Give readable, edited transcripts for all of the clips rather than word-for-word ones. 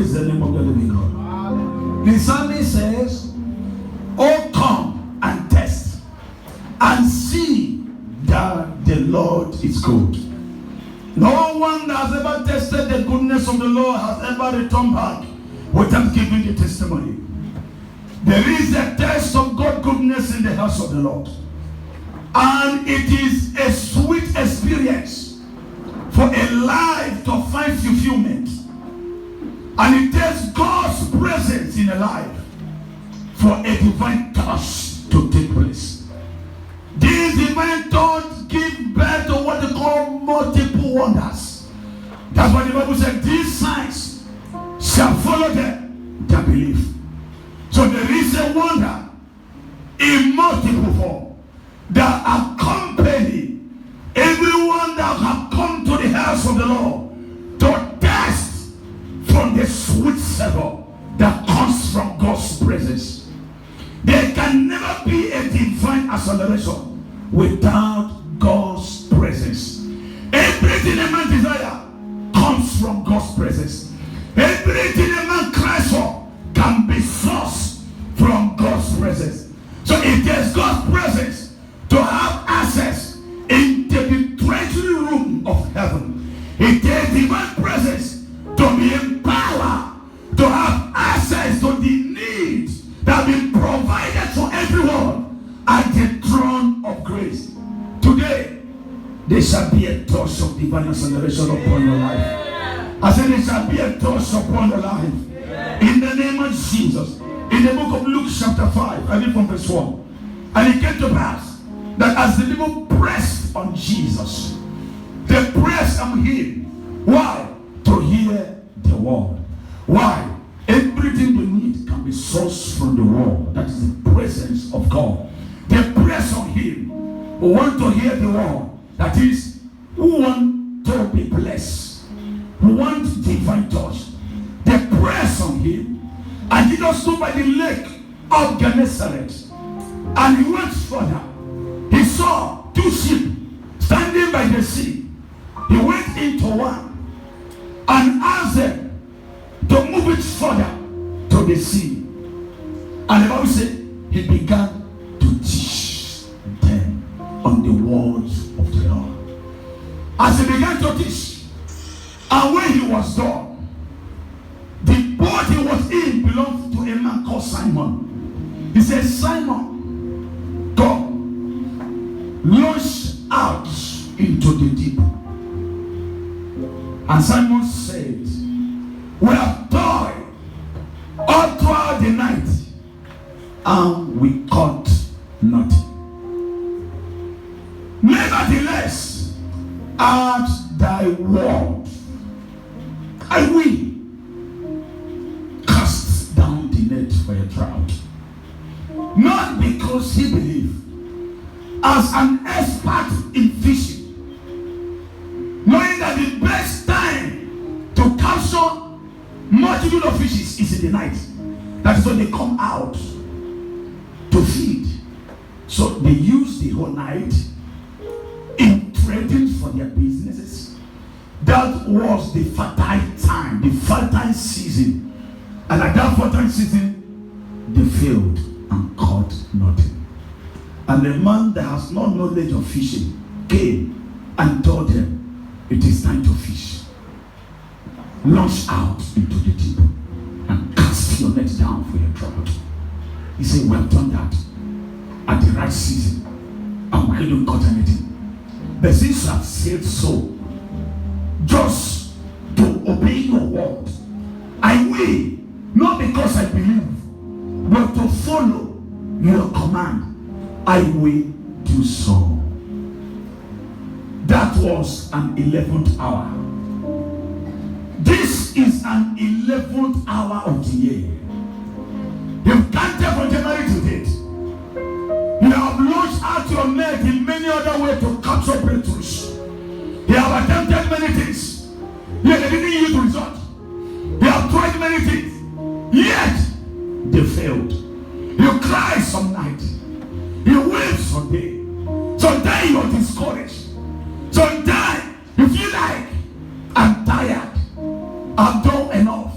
Praise the name of the living God. The psalmist says, oh, come and test and see that the Lord is good. No one that has ever tested the goodness of the Lord has ever returned back without giving the testimony. There is a test of God's goodness in the house of the Lord. And it is a sweet experience for a life to find fulfillment. And it takes God's presence in a life for a divine touch to take place. These divine touch give birth to what they call multiple wonders. That's why the Bible said, these signs shall follow them that believe. So there is a wonder in multiple form that accompany everyone that have come to the house of the Lord to test from the sweet savor that comes from God's presence. There can never be a divine acceleration without God's presence. Everything a man desire comes from God's presence. Everything a man cries for can be sourced from God's presence. So it is God's presence to have access into the treasury room of heaven. It is divine presence to be empowered to have access to the needs that have been provided for everyone at the throne of grace. Today, there shall be a touch of divine acceleration upon your life. I said there shall be a touch upon your life. In the name of Jesus. In the book of Luke chapter 5, I read from verse 1. And it came to pass that as the people pressed on Jesus, they pressed on him. Why? To hear the word. Why? Everything they need can be sourced from the word. That is the presence of God. They press on him who want to hear the word. That is, who want to be blessed, who want divine touch. They press on him. And Jesus stood by the lake of Gennesaret. And he went further. He saw two sheep standing by the sea. He went into one and asked them to move it further to the sea. And the Bible said he began to teach them on the words of the Lord. As he began to teach, and when he was done, the boat he was in belonged to a man called Simon. He said, Simon, go, launch out into the deep. And Simon said, we have toiled all throughout the night, and we caught nothing. Nevertheless, at thy word, I will cast down the net for a drought. Not because he believed, as an expert in fishing, knowing that the best time to capture multitude of fishes is in the night. That is when they come out to feed. So they use the whole night in trading for their businesses. That was the fertile time, the fertile season. And at that fertile season, they failed and caught nothing. And the man that has no knowledge of fishing came and told them, it is time to fish. Launch out into the deep and cast your net down for your drought. He said, we have done that at the right season, and we couldn't cut anything. But since you have said so, just to obey your word, I will, not because I believe, but to follow your command, I will do so. That was an 11th hour. This is an 11th hour of the year. You've counted from January to date. You have launched out your net in many other ways to capture breakthroughs. You have attempted many things, yet they didn't yield the result. You have tried many things, yet they failed. You cry some night, you weep some day. Sometimes you are discouraged. Sometimes you feel like, I'm tired, I've done enough.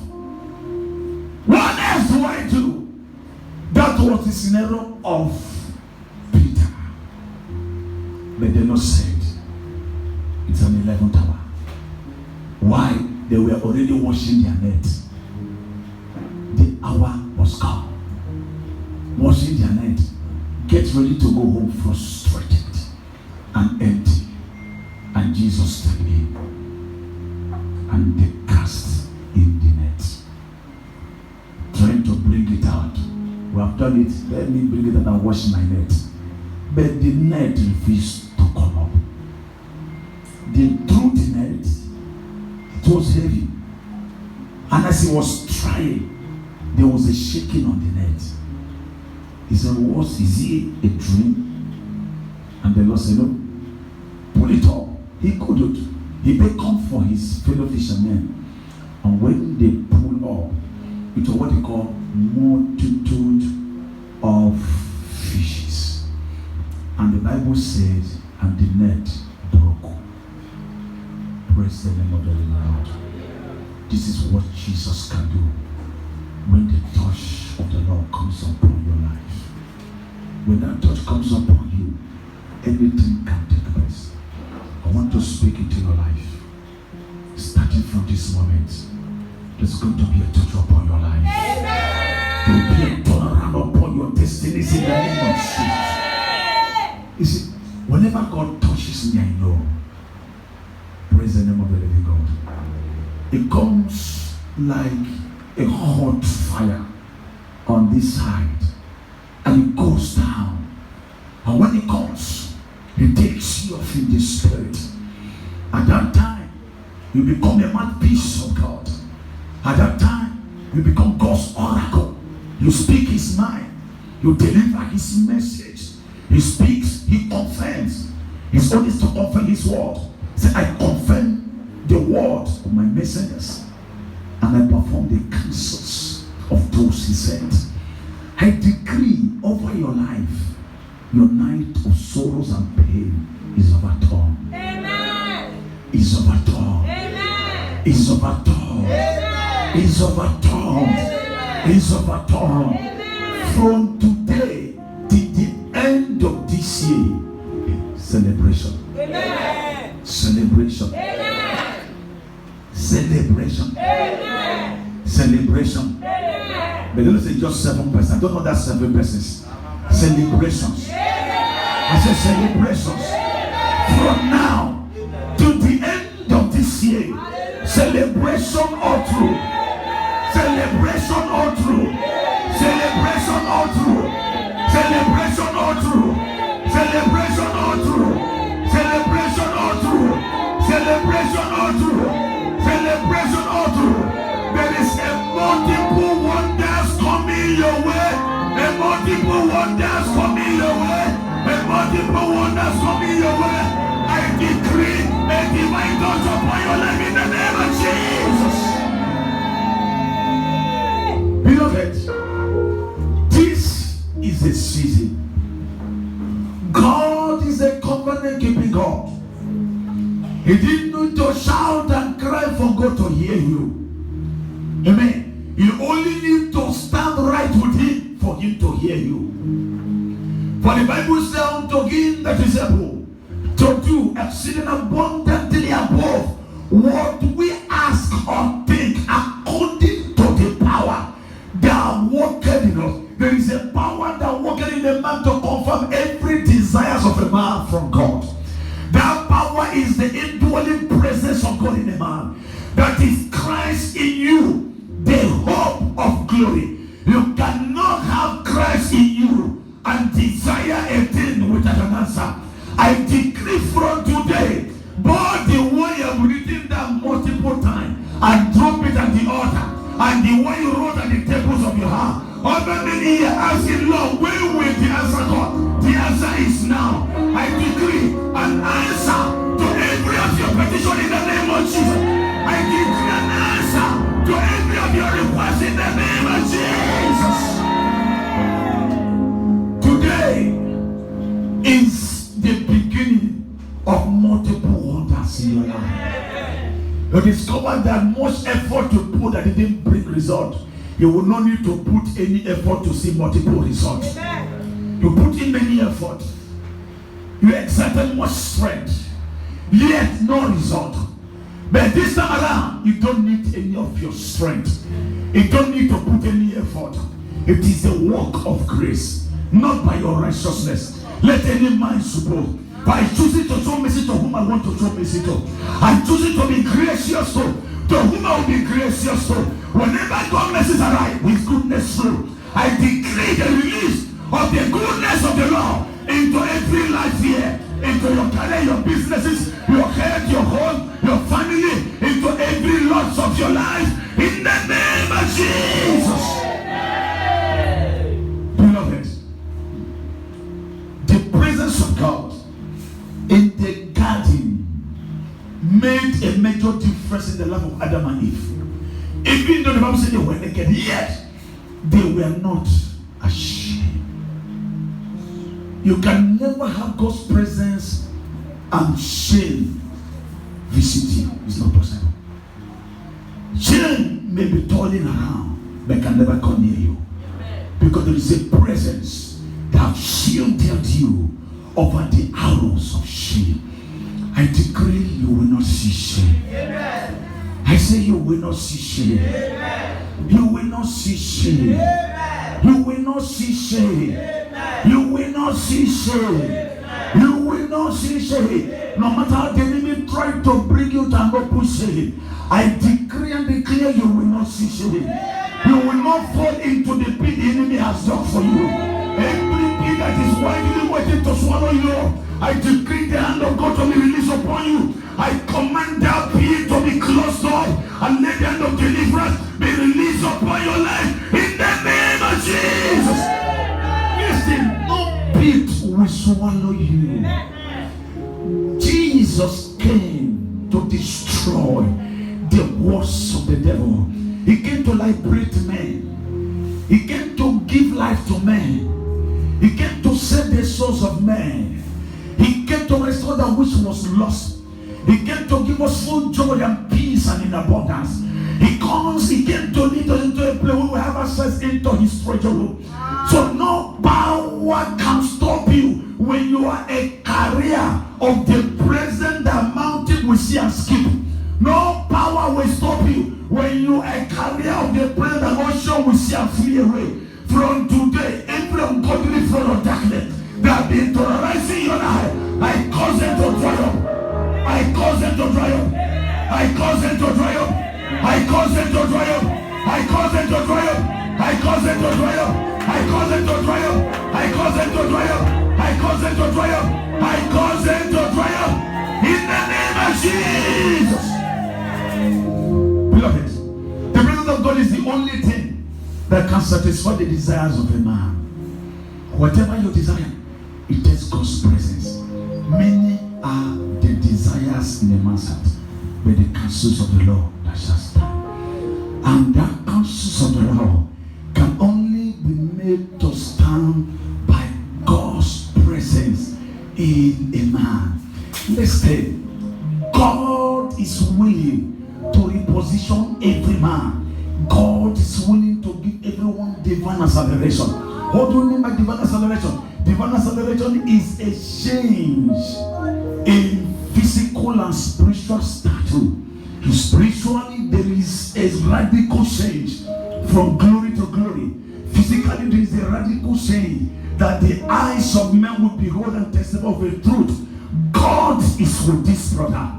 the scenario of Peter. But the Lord said, it's an 11th hour. Why? They were already washing their net. The hour was come. Washing their net. Get ready to go home frustrated and empty. And Jesus stepped in. And they cast in the net. Trying to bring it out. We have done it. Let me bring it out and wash my net. But the net refused to come up. They threw the net. It was heavy. And as he was trying, there was a shaking on the net. He said, what? Is he a dream? And the Lord said, no. Pull it up. He couldn't. He beckoned for his fellow fishermen. And when they pulled up, it was what they call multitude of fishes. And the Bible says, and the net broke. Praise the name of the Lord. This is what Jesus can do when the touch of the Lord comes upon your life. When that touch comes upon you, anything can take place. I want to speak into your life. Starting from this moment, there's going to be a touch upon your life. There will be a turnaround upon your destinies in the name of Jesus. You see, whenever God touches me, I know. Praise the name of the living God. It comes like a hot fire on this side, and it goes down. And when it comes, it takes you off in the spirit. At that time, you become a mouthpiece of God. At that time, you become God's oracle. You speak his mind. You deliver his message. He speaks, he confirms. His own is to confirm his word. He said, I confirm the word of my messengers, and I perform the counsels of those he sent. I decree over your life, your night of sorrows and pain is overturned. Amen. Is overturned. Amen. Is overturned. Amen. Is overturned. Amen. Is overturned. Amen. From today to the end of this year, celebration. Amen. Celebration. Amen. Celebration. Amen. Celebration. Amen. But don't say just 7 persons. I don't know that 7 persons. Celebrations. Amen. I said celebrations. Amen. From now to the end of this year. Amen. Celebration all through. Celebration all through. Celebration all through. Celebration all through. Celebration all through. Celebration all through. Celebration all through. Celebration all through. There is a multiple wonders coming your way. A multiple wonders coming your way. A multiple wonders coming your way. I decree a divine touch upon your life in the name of Jesus. Beloved, this is a season. God is a covenant keeping God. He didn't need to shout and cry for God to hear you. Amen. You only need to stand right with him for him to hear you. For the Bible says unto him that is able to do exceeding abundantly above what we ask or think, according to the power that worketh in us. There is a power that worketh in a man to confirm every desires of a man from God. That power is the indwelling presence of God in a man. That is Christ in you, the hope of glory. You cannot have Christ in you and desire a thing without an answer. I decree from today, both the way you've written that multiple times and drop it at the altar, and the way you wrote at the tables of your heart, over many years asking, Lord, when will the answer come? The answer is now. I decree an answer to every of your petition in the name of Jesus. I decree an answer to every of your requests in the name of Jesus. Today is the beginning of multiple wonders in your life. You discover that much effort you put that didn't bring result you will not need to put any effort to see multiple results. Amen. You put in many effort, you exerted much strength, yet no result. But this time around, you don't need any of your strength. You don't need to put any effort. It is a work of grace, not by your righteousness. Let any man suppose. By choosing to show mercy to whom I want to show mercy to, and choosing to be gracious to whom I will be gracious to. Whenever God mercies arrive with goodness through, I decree the release of the goodness of the Lord into every life here, into your career, your businesses, your health, your home, your family, into every lots of your life, in the name of Jesus. Beloved, the presence of God in the garden made a major difference in the life of Adam and Eve. Even though the Bible said they were naked, yet they were not ashamed. You can never have God's presence and shame visit you. It's not possible. Shame may be toiling around, but can never come near you. Because there is a presence that has shielded you over the arrows of shame. I decree you will not see shame. Amen. I say you will not see shame. Amen. You will not see shame. Amen. You will not see shame. Amen. You will not see shame. Amen. You will not see shame. No matter how the enemy try to bring you to an open shame, I decree and declare you will not see shame. Amen. You will not fall into the pit the enemy has dug for you. Every pit that is widely waiting to swallow you, I decree the hand of God to be released upon you. I command that pit to be closed off and let the hand of deliverance be released upon your life in the name of Jesus. Listen, no pit will swallow you. Jesus came to destroy the works of the devil. He came to liberate men. He came to give life to men. He came to save the souls of men. He came to restore that which was lost. He came to give us full joy and peace and in abundance. He came to lead us into a place where we have access into his treasure room. So no power can stop you when you are a carrier of the present that mountain will see and skip. No power will stop you when you are a carrier of the present that ocean will see and flee away. From today, every ungodly flood of darkness that have been terrorizing your life, I cause them to dry up. I cause them to dry up. I cause them to dry up. I cause them to dry up. I cause them to dry up. I cause them to dry up. I cause them to dry up. I cause them to dry up. I cause them to dry up. I cause them to dry up. In the name of Jesus. Beloved, the presence of God is the only thing that can satisfy the desires of a man. Whatever you desire, it takes God's presence. Many are the desires in a man's heart, but the counsels of the Lord that shall stand. And that counsels of the Lord can only be made to stand by God's presence in a man. Listen, God is willing to reposition every man. God is willing to give everyone divine acceleration. What do you mean by divine acceleration? Divine acceleration is a change in physical and spiritual stature. Spiritually, there is a radical change from glory to glory. Physically, there is a radical change that the eyes of men will behold and testify of the truth. God is with this brother.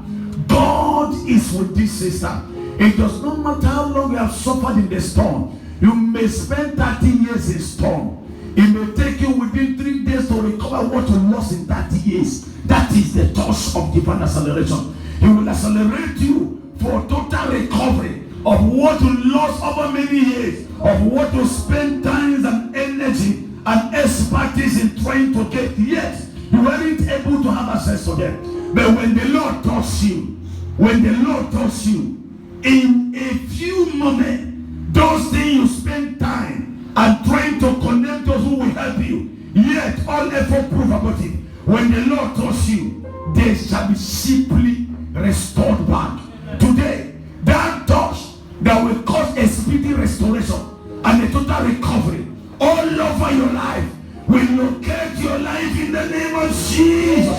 God is with this sister. It does not matter how long you have suffered in the storm. You may spend 30 years in storm. It may take you within 3 days to recover what you lost in 30 years. That is the touch of divine acceleration. He will accelerate you for total recovery of what you lost over many years, of what you spent time and energy and expertise in trying to get, yet you weren't able to have access to them. But when the Lord touches you, in a few moments, those things you spend time and trying to connect those who will help you, yet all effort prove about it. When the Lord touches you, they shall be simply restored back. Today, that touch that will cause a speedy restoration and a total recovery all over your life. We locate your life in the name of Jesus.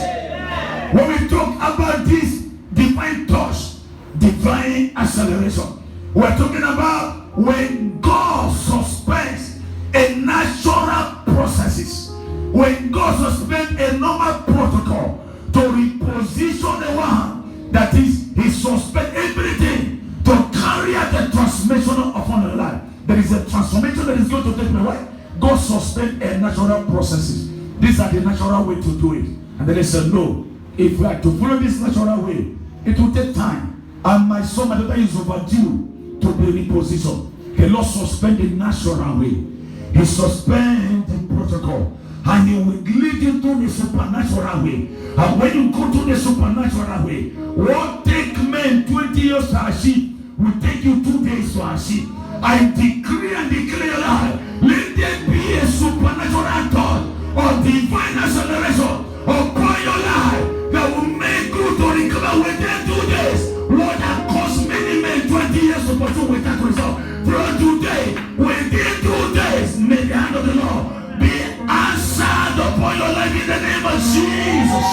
When we talk about this divine touch, divine acceleration, we're talking about when God suspends a natural processes, when God suspends a normal protocol to reposition the one, that is, he suspends everything to carry out the transformation upon your life. There is a transformation that is going to take place. God suspends a natural processes. These are the natural way to do it. And then they said, no, if we are to follow this natural way, it will take time. And my son, my daughter is overdue to be repositioned. The Lord suspends the natural way. He suspends the protocol. And he will lead you to the supernatural way. And when you go to the supernatural way, what take men 20 years to achieve will take you 2 days to achieve. I decree and declare that let there be a supernatural thought or divine acceleration upon your life that will make you to recover within 2 days. What has cost many men 20 years to pursue without result. From today, within 2 days, may the hand of the Lord be answered upon your life in the name of Jesus.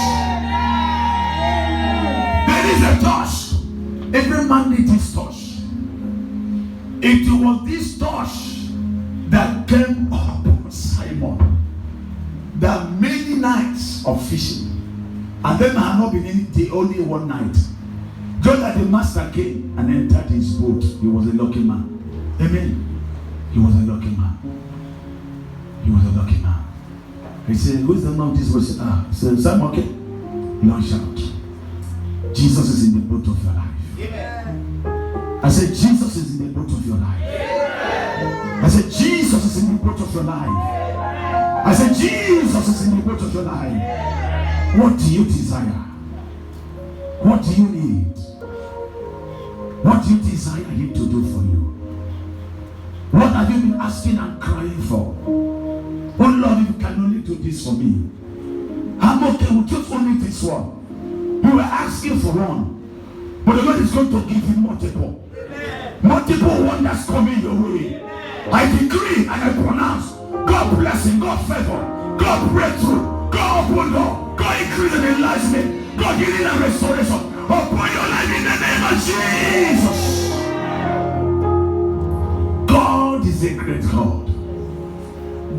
There is a touch. Every man needs his touch. It was this touch that came upon Simon. There are many nights of fishing, and then I have not been in the only one night. Just that the master came and entered his boat. He was a lucky man. Amen. He was a lucky man. He was a lucky man. He said, who is the man of this was? He said, Simon, okay. Launch out. Jesus is in the boat of your life. Amen. I said, Jesus is in the boat of your life. I said, Jesus is in the boat of your life. I said, Jesus is in the boat of your life. What do you desire? What do you need? What do you desire him to do for you? What have you been asking and crying for? Oh Lord, if you can only do this for me, I'm okay with just only this one. You were asking for one, but the Lord is going to give you multiple. Multiple wonders coming your way. I decree and I pronounce God blessing, God favor, God breakthrough, God open door, God increase and enlargement, God healing and restoration upon your life in the name of Jesus. God is a great God.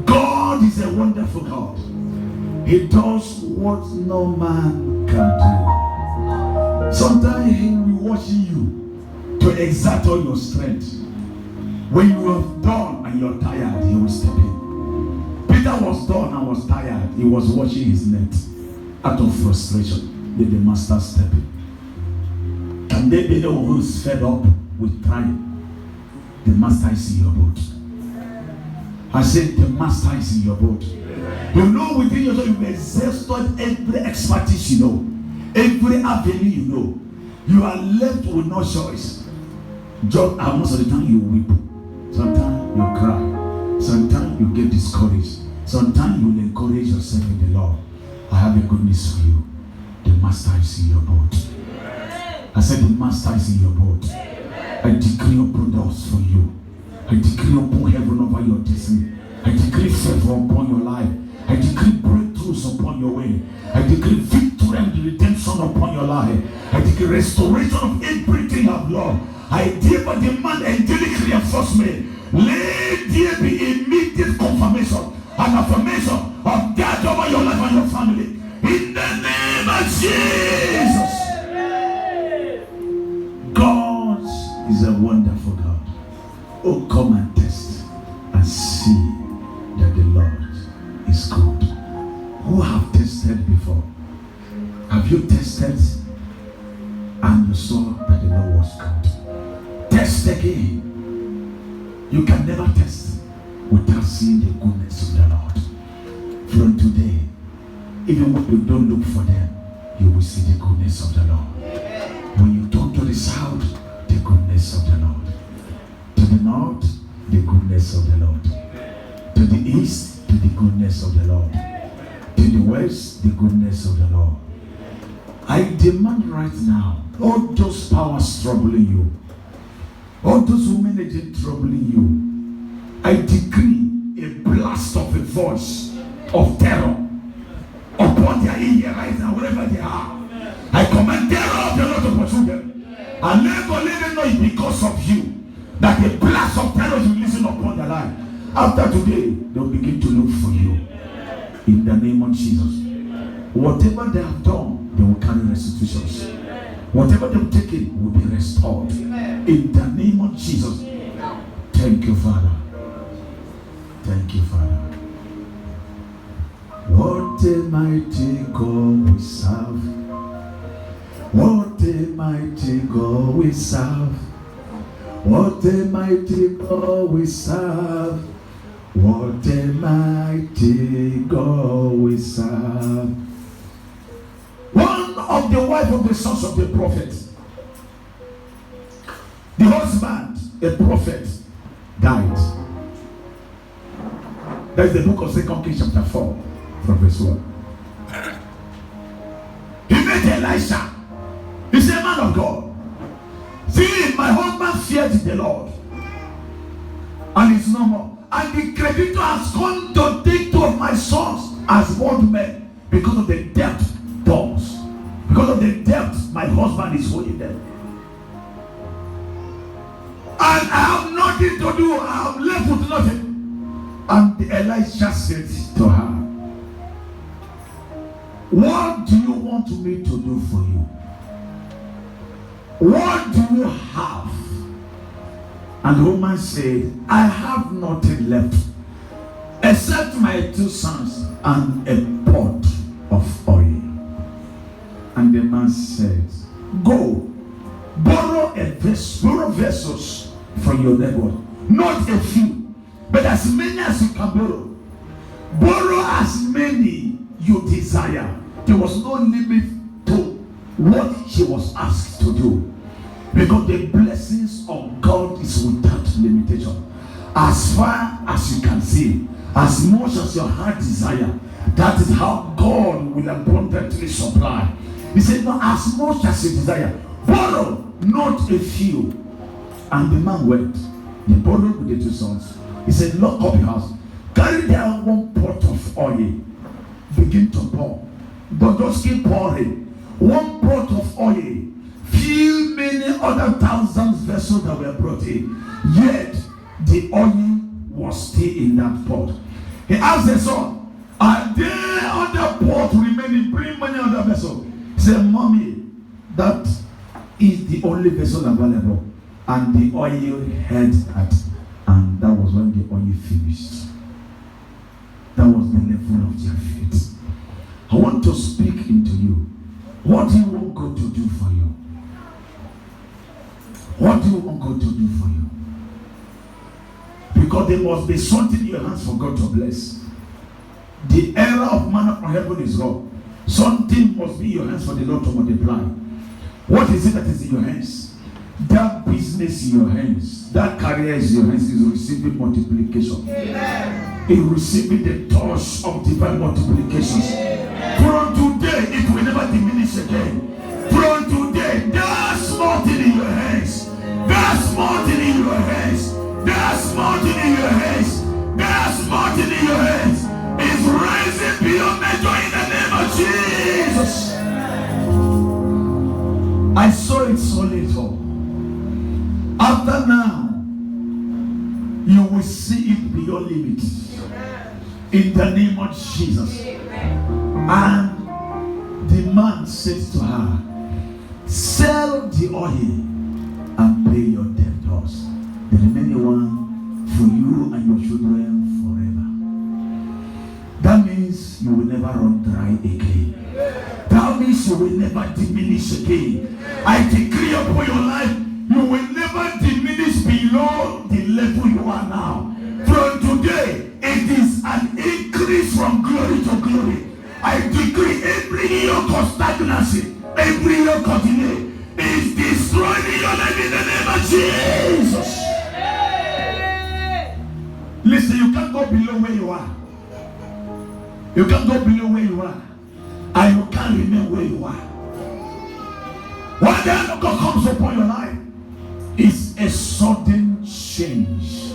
God is a wonderful God. He does what no man can do. Sometimes he will watch you to exert all your strength. When you have done and you're tired, he will step in. Peter was done and was tired. He was watching his net. Out of frustration, did the master step in? Can they be the one who is fed up with trying? The master is in your boat. I said the master is in your boat. You know within yourself you exhausted every expertise you know. Every avenue you know. You are left with no choice. Just most of the time you weep. Sometimes you cry. Sometimes you get discouraged. Sometimes you will encourage yourself in the Lord. I have a good news for you. The master is in your boat. I said the master is in your boat. I decree open doors for you. I decree open heaven over your destiny. I decree favor upon your life. I decree breakthroughs upon your way. I decree victory and redemption upon your life. I decree restoration of everything you have lost. I therefore demand angelic reinforcement. Let there be immediate confirmation and affirmation of that over your life and your family. In the name of Jesus. God is a wonderful God. Oh, come and test and see that the Lord is good. Who have tested before? Have you tested and you saw that the Lord was good? Test again. You can never test without seeing the goodness of the Lord. From today, even when you don't look for them, you will see the goodness of the Lord. When you turn to the south, the goodness of the Lord. To the north, the goodness of the Lord. To the east, to the goodness of the Lord. To the west, the goodness of the Lord. I demand right now, all those powers troubling you, all those women agents troubling you, I decree a blast of a voice of terror upon their ear right now, wherever they are. I command terror of the Lord to pursue them. And let them know it's because of you that a blast of terror is releasing upon their life. After today, they'll begin to look for you. In the name of Jesus. Whatever they have done, they will carry restitutions. Whatever they've taken will be restored. In the name of Jesus. Thank you, Father. Thank you, Father. What a mighty God we serve. What a mighty God we serve. What a mighty God we serve. What a mighty God we serve. One of the wife of the sons of the prophet, the husband, a prophet, died. That's the book of 2 Kings chapter 4 from verse 1. He met Elisha. He said, man of God, see, my husband feared the Lord, and it's no more. And the creditor has come to take 2 of my sons as bondmen because of the debt bonds. Because of the debt my husband is owing them. And I have nothing to do. I am left with nothing. And Elisha said to her, what do you want me to do for you? What do you have? And the woman said, I have nothing left except my 2 sons and a pot of oil. And the man said, go, borrow vessels from your neighbor, not a few, but as many as you can borrow. Borrow as many you desire. There was no limit to what she was asked to do, because the blessings of God is without limitation. As far as you can see, as much as your heart desire, that is how God will abundantly supply. He said, no, as much as you desire, borrow, not a few. And the man went. He borrowed with the 2 sons. He said, lock up your house, carry down 1 pot of oil, begin to pour. But just keep pouring. 1 pot of oil, few many other thousands vessels that were brought in. Yet the oil was still in that pot. He asked the son, are there other pots remaining? Bring many other vessels. He said, mommy, that is the only vessel available. And the oil had that. And that was when the oil finished. That was the level of their faith. I want to speak into you. What do you want God to do for you? What do you want God to do for you? Because there must be something in your hands for God to bless. The era of manna from heaven is wrong. Something must be in your hands for the Lord to multiply. What is it that is in your hands? That business in your hands, that career is in your hands, is receiving multiplication. Amen. Is receiving the touch of divine multiplications. From today, it will never diminish again. From today, there's nothing in your hands. There's nothing in your hands. There's nothing in your hands. There's nothing in your hands. It's rising beyond measure in the name of Jesus. I saw it so little. After now, you will see it beyond limits. In the name of Jesus. And the man says to her, sell the oil and pay your debtors. The remaining one for you and your children forever. That means you will never run dry again. That means you will never diminish again. I decree upon your life, you will never diminish below the level you are now. From today, it is an increase from glory to glory. I decree every yoke of stagnancy, every yoke of delay is destroyed in your life in the name of Jesus. Listen, you can't go below where you are. You can't go below where you are. And you can't remain where you are. When the hand of God comes upon your life, it's a sudden change.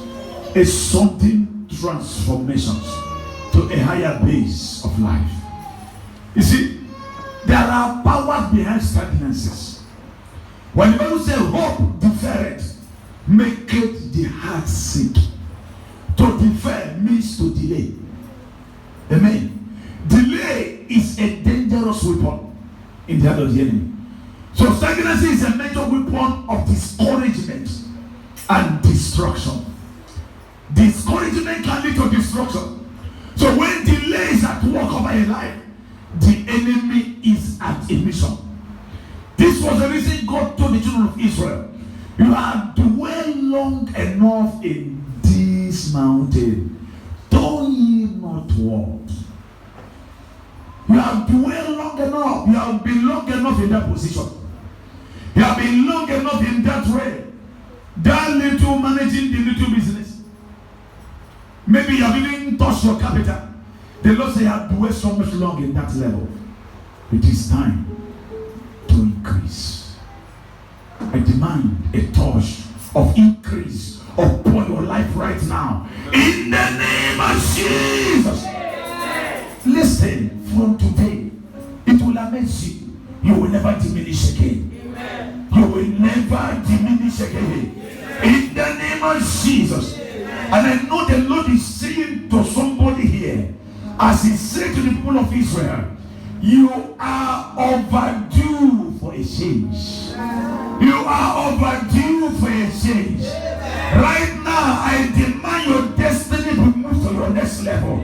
a sudden transformations to a higher base of life. You see, there are powers behind stagnancies. When the Bible says hope deferred, make it the heart sick. To defer means to delay. Amen. Delay is a dangerous weapon in the hand of the enemy. So stagnancy is a major weapon of discouragement and destruction. Discouragement can lead to destruction. So when delay is at work over a life, the enemy is at a mission. This was the reason God told the children of Israel, you have dwelled long enough in this mountain. Don't ye not want? You have dwelled long enough. You have been long enough in that position. You have been long enough in that way. That little managing the little business. Maybe you have even touched your capital. The Lord said you have dwelled so much long in that level. It is time to increase. I demand a touch of increase upon your life right now. In the name of Jesus. Listen, from today, it will amaze you. You will never diminish again. You will never diminish again. In the name of Jesus. And I know the Lord is saying to somebody here, as he said to the people of Israel, you are overdue for a change. You are overdue for a change. Right now, I demand your destiny to move to your next level.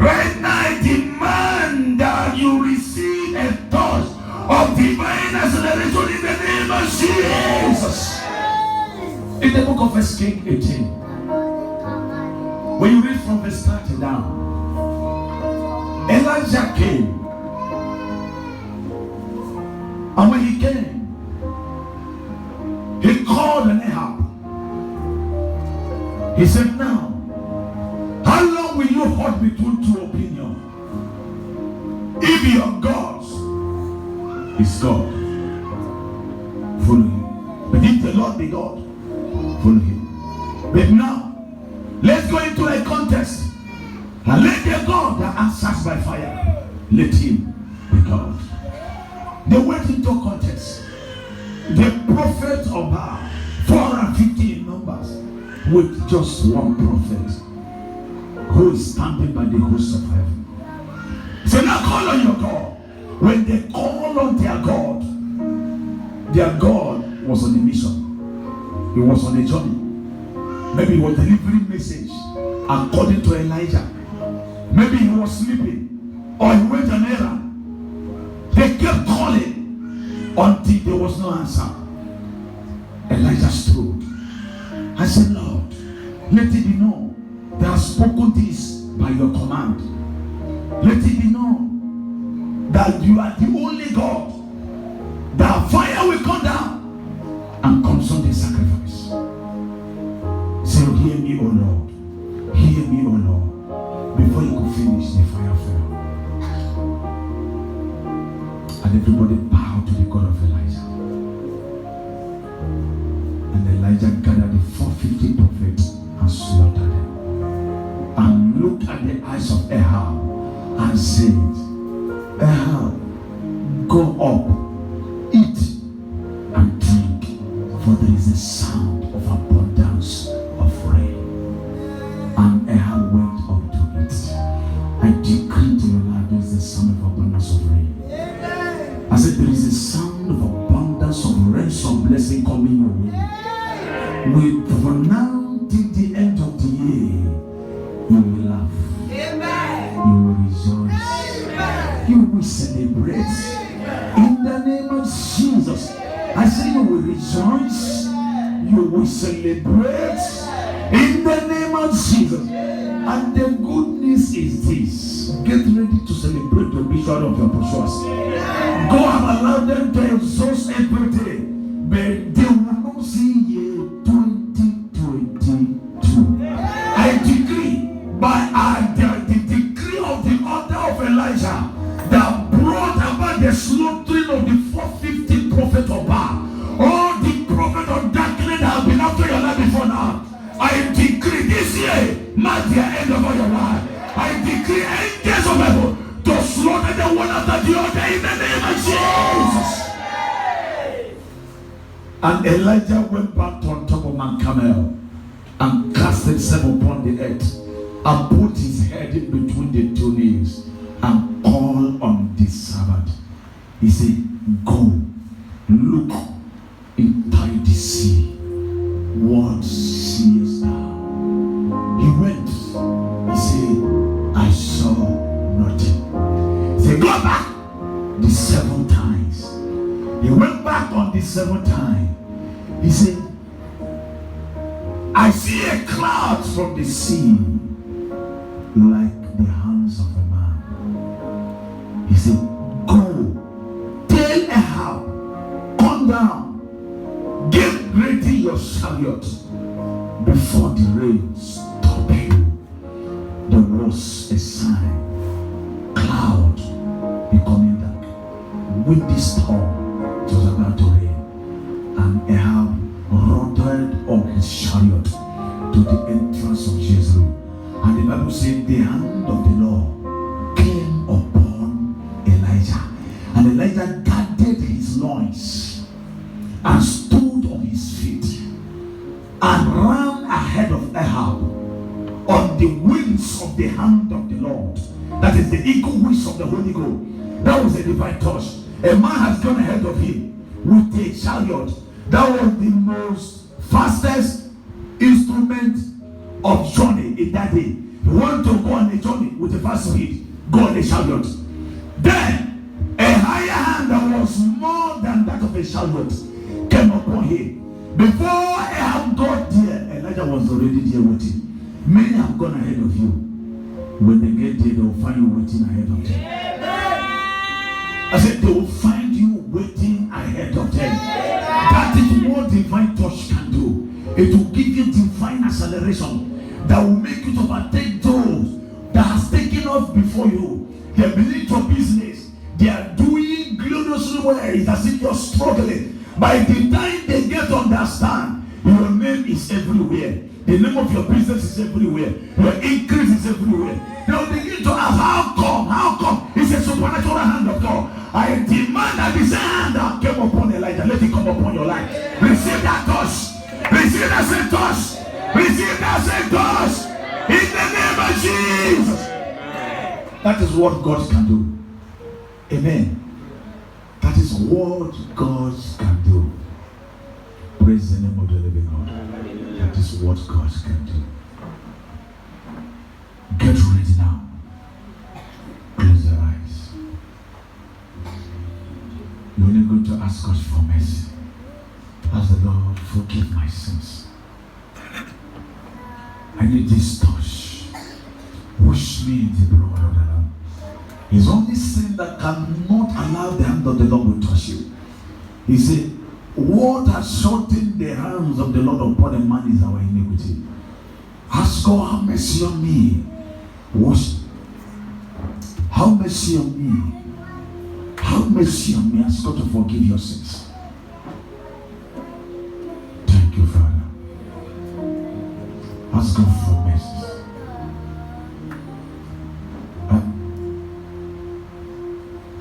Right now, I demand that you receive a touch of divine acceleration in the name of Jesus. In the book of 1 Kings 18, when you read from verse 30 down, Elijah came. And when he came, he called on Ahab. He said, now, how long will you hold between two opinions? If your God is God, follow him. But if the Lord be God, follow him. But now, let's go into a contest. And let the God that answers by fire, let him be God. They went into a contest. The prophet of Baal, 450 in numbers, with just one prophet who is standing by the host of heaven. So now call on your God. When they call on their God was on a mission. He was on a journey. Maybe he was delivering message according to Elijah. Maybe he was sleeping or he went on errand. They kept calling until there was no answer. Elijah stood and said, Lord, let it be known that I have spoken this by your command. Let it be known that you are the only God. That fire will come down and consume the sacrifice. Say, hear me, O Lord. Hear me, O Lord. Before you could finish, the fire fell. And everybody bowed to the God of Elijah. And Elijah gathered the 450 prophets and slaughtered them. And looked at the eyes of Ahab and said, Ahab, go up, eat and drink, for there is a sound of abundance of rain. And Ahab went up to it. I decree to your life, there is a sound of abundance of rain. I said, there is a sound of abundance of rain, some blessing coming your way. From now till the end of the year, you will laugh. Amen. You will rejoice. Amen. You will celebrate. Amen. In the name of Jesus. I say you will rejoice. You will celebrate. In the name of Jesus. And the good news is this. Get ready to celebrate the vision of your pursuers. Go and allow them to exhaust everything. But they will not see year 2022. I decree by the decree of the order of Elijah that brought about the slaughtering of the 450 prophets of Baal. All the prophets of darkness that have been after your life before now. I decree this this year mark the end of all your life. I decree angels of heaven to slaughter the one after the other in the name of Jesus. And Elijah went back on top of Mount Carmel and cast himself upon the earth and put his head in between the two knees and called on the servant. He said, go, look inside the sea. What seest thou? He went. He said, I saw nothing. He said, go back the 7 times. He went back on the 7th time. He said, I see a cloud from the sea like the hands of a man. He said, go, tell Ahab, come down, get ready your chariot before the rain stop you. There was a sign, cloud becoming dark, windy storm, it was about to rain, and Ahab rode on his chariot to the entrance of Jezreel. And the Bible said the hand of the Lord came upon Elijah, and Elijah gathered his loins and stood on his feet and ran ahead of Ahab on the wings of the hand of the Lord. That is the eagle wings of the Holy Ghost. That was a divine touch. A man has gone ahead of him with a chariot. That was the most fastest instrument of journey in that day. You want to go on a journey with a fast speed, go on a chariot. Then a higher hand that was more than that of a chariot came upon him. Before Ahab got there, Elijah was already there waiting. Many have gone ahead of you. When they get there, they will find you waiting ahead of them. I said they will find you waiting ahead of them. That is what divine touch can do. It will give you divine acceleration that will make you to overtake those that has taken off before you. They believe your business. They are doing gloriously well. It's as if you're struggling. By the time they get to understand, your name is everywhere. The name of your business is everywhere. Your increase is everywhere. They will begin to ask, how come? How come? It's a supernatural hand of God. I demand that the same hand that came upon Elijah, let it come upon your life. Receive that touch. Receive that same touch. Receive that same touch. In the name of Jesus. That is what God can do. Amen. That is what God can do. Praise the name of the living God. That is what God can do. Get ready now. Close your eyes. You're only going to ask God for mercy. Ask the Lord, forgive my sins. I need this touch. Wash me in the blood of the Lamb. It's only sin that cannot allow the hand of the Lord to touch you. He said, what has shortened the hands of the Lord upon a man is our iniquity. Ask God, have mercy on me. Wash. Have mercy on me. Have mercy on me. Ask God to forgive your sins. Thank you, Father. Ask God for mercy.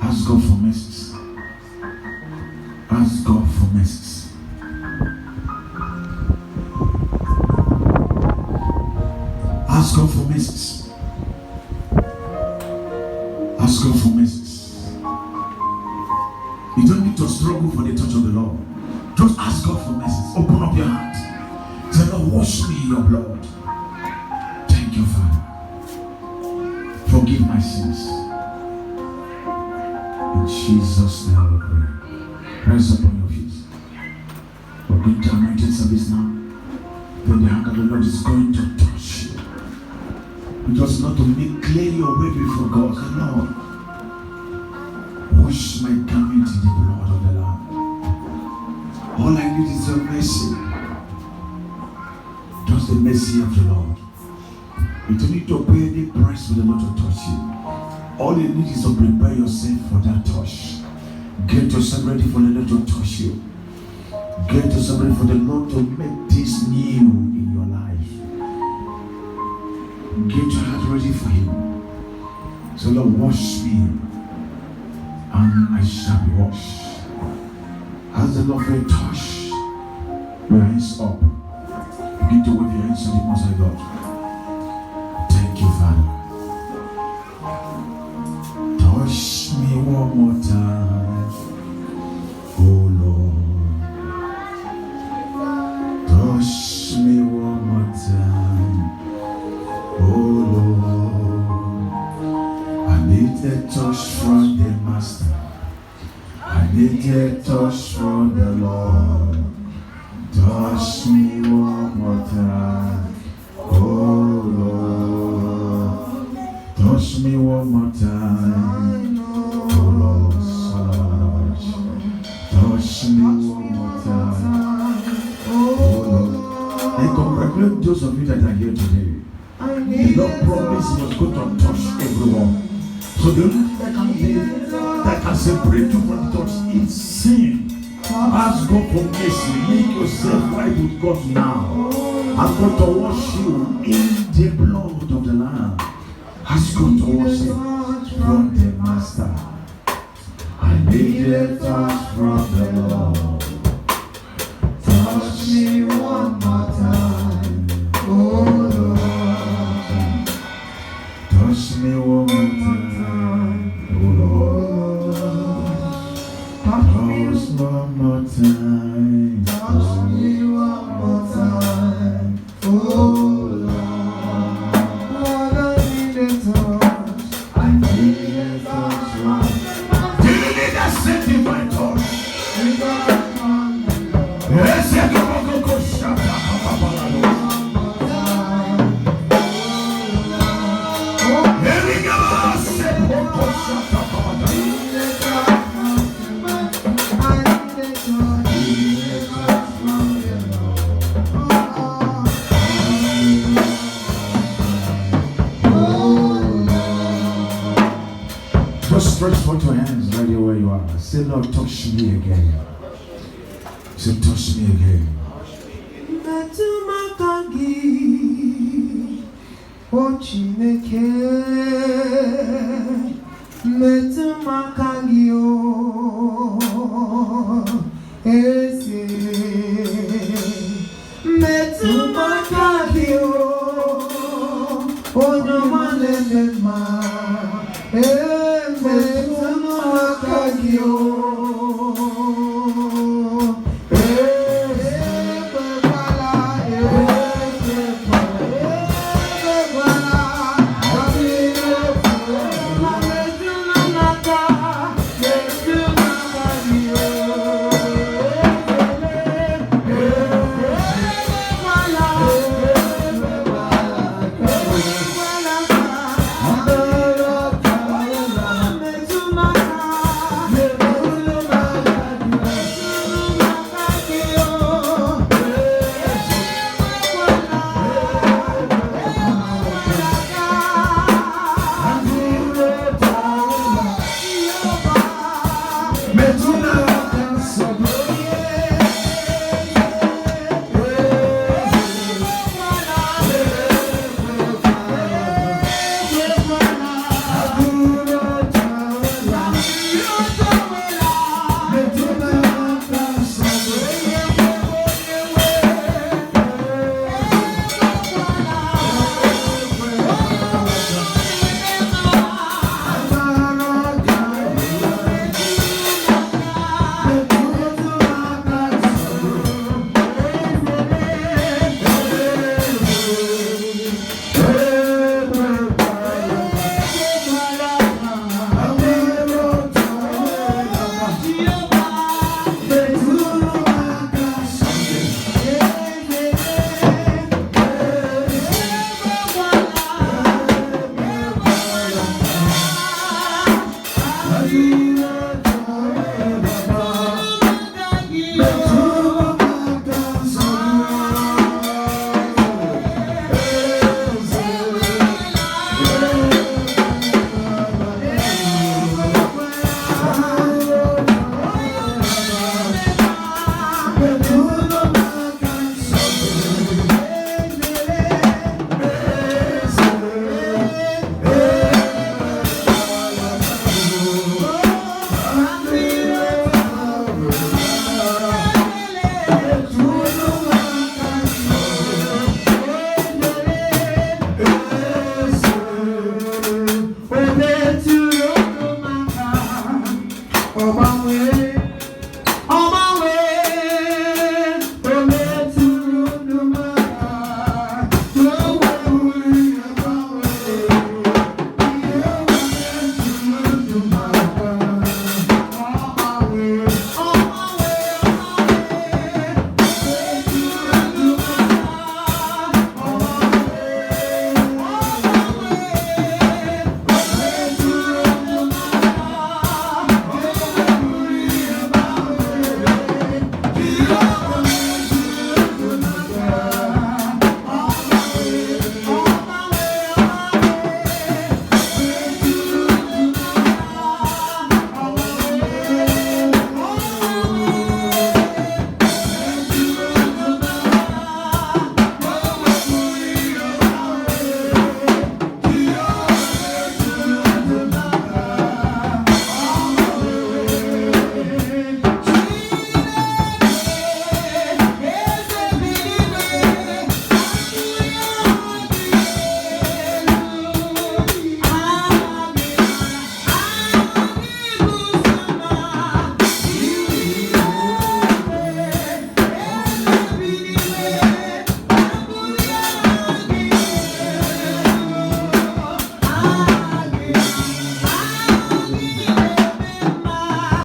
Ask God for mercy. Ask God for mercy. Ask God for mercy. Ask God for mercy. You don't need to struggle for the touch of the Lord. Just ask God for mercy. Open up your heart. Say, Lord, wash me in your blood. Thank you, Father. Forgive my sins. In Jesus' name we pray. Rise up on your feet. We're going to anointed service now. Then the hand of the Lord is going to touch you. You just not to make clear your way before God. Say, Lord, wash my garment in the blood of the Lamb. All I need is your mercy. Just the mercy of the Lord. You don't need to pay any price for the Lord to touch you. All you need is to prepare yourself for that touch. Get yourself ready for the Lord to touch you. Get yourself ready for the Lord to make this new in your life. Get your heart ready for him. So Lord, wash me, and I shall be washed. As the Lord will touch your hands up, begin to wave your hands to the Most High God. Thank you, Father. Touch me one more time, oh Lord. Touch me one more time, oh Lord. I need a touch from the Master. I need a touch from the Lord. Touch me one more time, oh Lord. Touch me one more time, oh Lord. Touch me one more time, oh Lord. I congratulate those of you that are here today. The Lord promised He was going to touch everyone. So the only thing that can separate you from the touch is sin. Ask God for mercy. Make yourself right with God now. Ask God to wash you in the blood of the Lamb. Ask God to wash you from the Master. I need a touch from the Lord. Touch me one more time, oh Lord. Touch me one more time, oh Lord. Touch me one more time. Touch me one more time, oh Lord. Lord, I need a touch. I need a touch. Do you need a sanctified touch? Yes, I go shut up. Here we go. Just stretch forth your hands right there where you are. Say, Lord, touch me again. Say, touch me again. Oh,